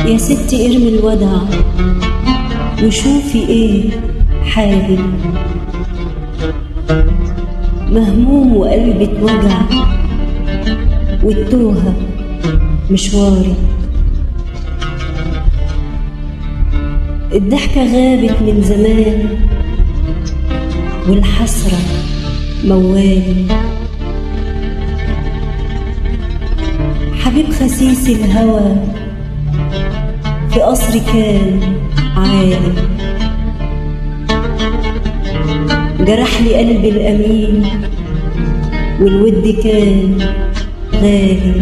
يا ستي ارمي الودع وشوفي ايه حالي، مهموم وقلبي اتوجع والتوهة مشواري. الضحكة غابت من زمان والحسرة موالي، حبيب خسيس الهوى في قصري كان عالي، جرح لي قلبي الأمين والود كان غالي.